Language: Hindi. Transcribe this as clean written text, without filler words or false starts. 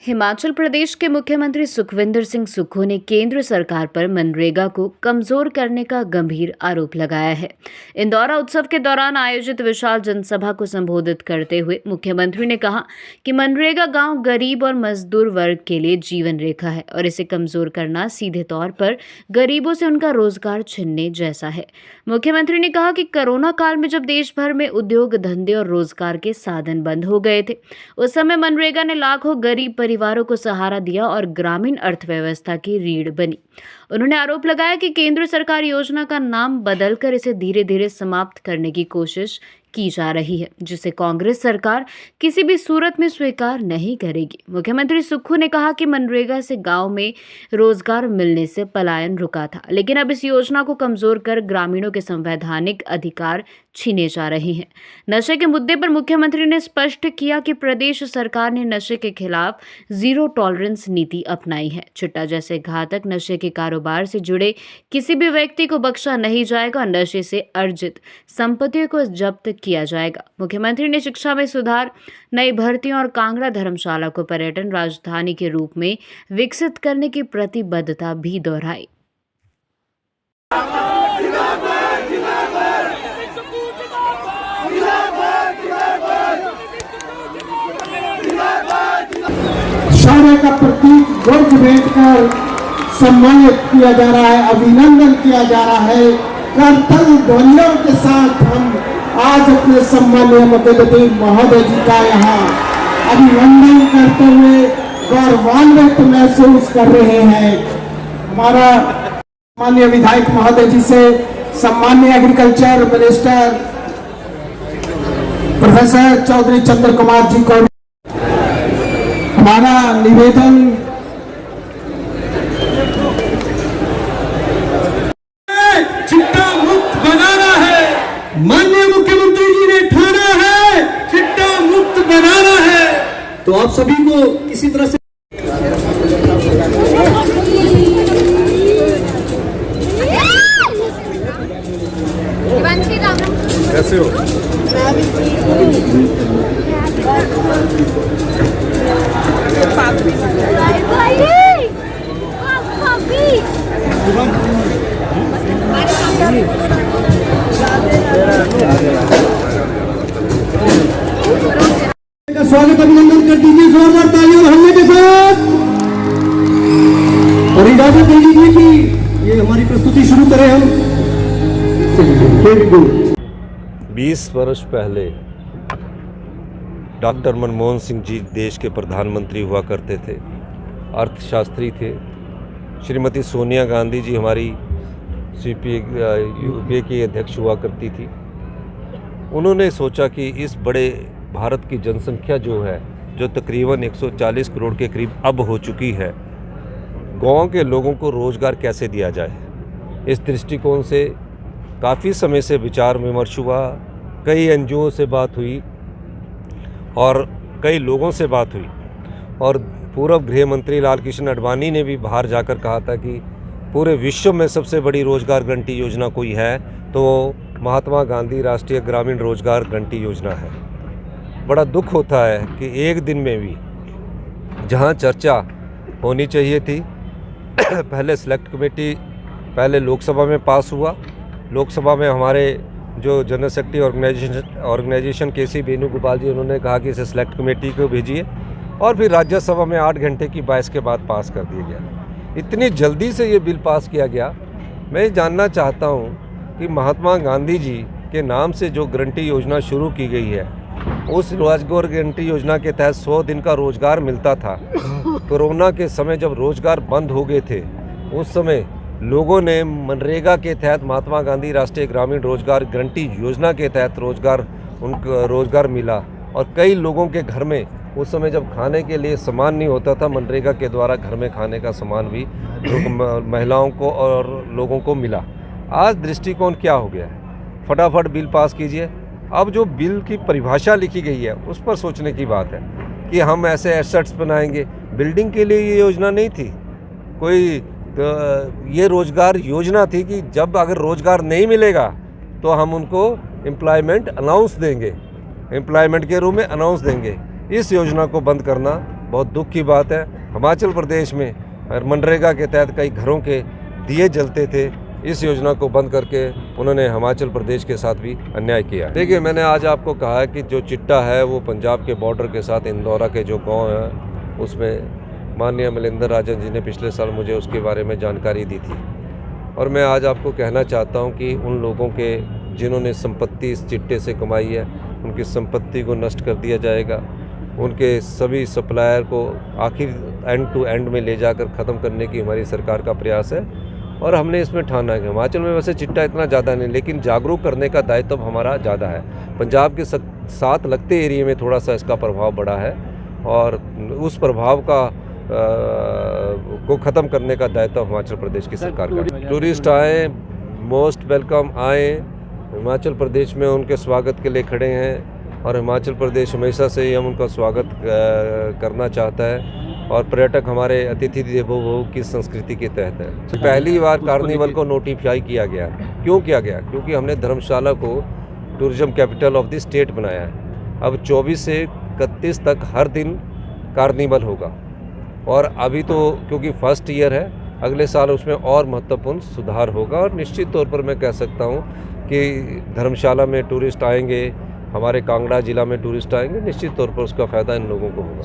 हिमाचल प्रदेश के मुख्यमंत्री सुखविंदर सिंह सुक्खू ने केंद्र सरकार पर मनरेगा को कमजोर करने का गंभीर आरोप लगाया है। इंदौरा उत्सव के दौरान आयोजित विशाल जनसभा को संबोधित करते हुए मुख्यमंत्री ने कहा कि मनरेगा गांव गरीब और मजदूर वर्ग के लिए जीवन रेखा है और इसे कमजोर करना सीधे तौर पर गरीबों से उनका रोजगार छीनने जैसा है। मुख्यमंत्री ने कहा कि कोरोना काल में जब देश भर में उद्योग धंधे और रोजगार के साधन बंद हो गए थे, उस समय मनरेगा ने लाखों गरीब परिवारों को सहारा दिया और ग्रामीण अर्थव्यवस्था की रीढ़ बनी। उन्होंने आरोप लगाया कि केंद्र सरकार योजना का नाम बदलकर इसे धीरे धीरे समाप्त करने की कोशिश की जा रही है, जिसे कांग्रेस सरकार किसी भी सूरत में स्वीकार नहीं करेगी। मुख्यमंत्री सुक्खू ने कहा कि मनरेगा से गांव में रोजगार मिलने से पलायन रुका था, लेकिन अब इस योजना को कमजोर कर ग्रामीणों के संवैधानिक अधिकार छीने जा रहे हैं। नशे के मुद्दे पर मुख्यमंत्री ने स्पष्ट किया कि प्रदेश सरकार ने नशे के खिलाफ जीरो टॉलरेंस नीति अपनाई है। चिट्टा जैसे घातक नशे के कारोबार से जुड़े किसी भी व्यक्ति को बख्शा नहीं जाएगा। नशे से अर्जित संपत्तियों को जब्त किया जाएगा। मुख्यमंत्री ने शिक्षा में सुधार, नई भर्तियों और कांगड़ा धर्मशाला को पर्यटन राजधानी के रूप में विकसित करने की प्रतिबद्धता भी दोहराई। शौर्य का प्रतीक गुर्ज भेंट कर सम्मानित किया जा रहा है, अभिनंदन किया जा रहा है। कर्तव्य ध्वनियों के साथ हम आज अपने सम्मानीय मुख्यमंत्री महोदय जी का यहाँ अभिनंदन करते हुए गौरवान्वित महसूस कर रहे हैं। हमारा माननीय विधायक महोदय जी से सम्मानीय एग्रीकल्चर मिनिस्टर प्रोफेसर चौधरी चंद्र कुमार जी को हमारा निवेदन चिट्टा मुक्त बनाना है। माननीय मुख्यमंत्री जी ने ठाना है चिट्टा मुक्त बनाना है, तो आप सभी को किसी तरह से कैसे हो? स्वागत अभिनंदन कर दीजिए जोरदार तालियों और हल्ले के साथ, और इजाजत दे दीजिए कि ये हमारी प्रस्तुति शुरू करें हम। 20 वर्ष पहले डॉक्टर मनमोहन सिंह जी देश के प्रधानमंत्री हुआ करते थे, अर्थशास्त्री थे। श्रीमती सोनिया गांधी जी हमारी यूपीए की अध्यक्ष हुआ करती थी। उन्होंने सोचा कि इस बड़े भारत की जनसंख्या जो तकरीबन 140 करोड़ के करीब अब हो चुकी है, गांव के लोगों को रोज़गार कैसे दिया जाए। इस दृष्टिकोण से काफ़ी समय से विचार विमर्श हुआ, कई एनजीओ से बात हुई और कई लोगों से बात हुई, और पूर्व गृह मंत्री लाल कृष्ण आडवाणी ने भी बाहर जाकर कहा था कि पूरे विश्व में सबसे बड़ी रोज़गार गारंटी योजना कोई है तो महात्मा गांधी राष्ट्रीय ग्रामीण रोज़गार गारंटी योजना है। बड़ा दुख होता है कि एक दिन में भी जहां चर्चा होनी चाहिए थी, पहले सेलेक्ट कमेटी पहले लोकसभा में पास हुआ। लोकसभा में हमारे जो जनरल सेक्रेटरी ऑर्गेनाइजेशन केसी वेणुगोपाल जी, उन्होंने कहा कि इसे सेलेक्ट कमेटी को भेजिए, और फिर राज्यसभा में 8 घंटे की बहस के बाद पास कर दिया गया। इतनी जल्दी से ये बिल पास किया गया। मैं जानना चाहता हूँ कि महात्मा गांधी जी के नाम से जो गारंटी योजना शुरू की गई है, उस रोजगार गारंटी योजना के तहत 100 दिन का रोज़गार मिलता था। कोरोना के समय जब रोज़गार बंद हो गए थे, उस समय लोगों ने मनरेगा के तहत महात्मा गांधी राष्ट्रीय ग्रामीण रोज़गार गारंटी योजना के तहत उनको रोज़गार मिला, और कई लोगों के घर में उस समय जब खाने के लिए सामान नहीं होता था, मनरेगा के द्वारा घर में खाने का सामान भी महिलाओं को और लोगों को मिला। आज दृष्टिकोण क्या हो गया है? फटाफट बिल पास कीजिए। अब जो बिल की परिभाषा लिखी गई है उस पर सोचने की बात है कि हम ऐसे एसेट्स बनाएंगे। बिल्डिंग के लिए ये योजना नहीं थी, कोई ये रोज़गार योजना थी कि जब अगर रोज़गार नहीं मिलेगा तो हम उनको एम्प्लॉयमेंट अनाउंस देंगे, एम्प्लॉयमेंट के रूप में अनाउंस देंगे। इस योजना को बंद करना बहुत दुख की बात है। हिमाचल प्रदेश में मनरेगा के तहत कई घरों के दिए जलते थे, इस योजना को बंद करके उन्होंने हिमाचल प्रदेश के साथ भी अन्याय किया। देखिए, मैंने आज आपको कहा है कि जो चिट्टा है वो पंजाब के बॉर्डर के साथ इंदौरा के जो गांव हैं उसमें माननीय मलिंदर राजन जी ने पिछले साल मुझे उसके बारे में जानकारी दी थी। और मैं आज आपको कहना चाहता हूं कि उन लोगों के जिन्होंने संपत्ति इस चिट्टे से कमाई है, उनकी संपत्ति को नष्ट कर दिया जाएगा। उनके सभी सप्लायर को आखिर एंड टू एंड में ले जाकर ख़त्म करने की हमारी सरकार का प्रयास है। और हमने इसमें ठाना है कि हिमाचल में वैसे चिट्टा इतना ज़्यादा नहीं, लेकिन जागरूक करने का दायित्व तो हमारा ज़्यादा है। पंजाब के साथ लगते एरिया में थोड़ा सा इसका प्रभाव बढ़ा है और उस प्रभाव का को ख़त्म करने का दायित्व हिमाचल प्रदेश की सरकार का। टूरिस्ट आए, मोस्ट वेलकम आए, हिमाचल प्रदेश में उनके स्वागत के लिए खड़े हैं और हिमाचल प्रदेश हमेशा से ही हम उनका स्वागत करना चाहता है। और पर्यटक हमारे अतिथि देवो भव की संस्कृति के तहत है। पहली बार कार्निवल को नोटिफाई किया गया। क्यों किया गया? क्योंकि हमने धर्मशाला को tourism capital of the state बनाया है। अब 24 से 31 तक हर दिन कार्निवल होगा और अभी तो क्योंकि फर्स्ट ईयर है, अगले साल उसमें और महत्वपूर्ण सुधार होगा। और निश्चित तौर पर मैं कह सकता हूँ कि धर्मशाला में टूरिस्ट आएंगे, हमारे कांगड़ा जिला में टूरिस्ट आएंगे, निश्चित तौर पर उसका फ़ायदा इन लोगों को होगा।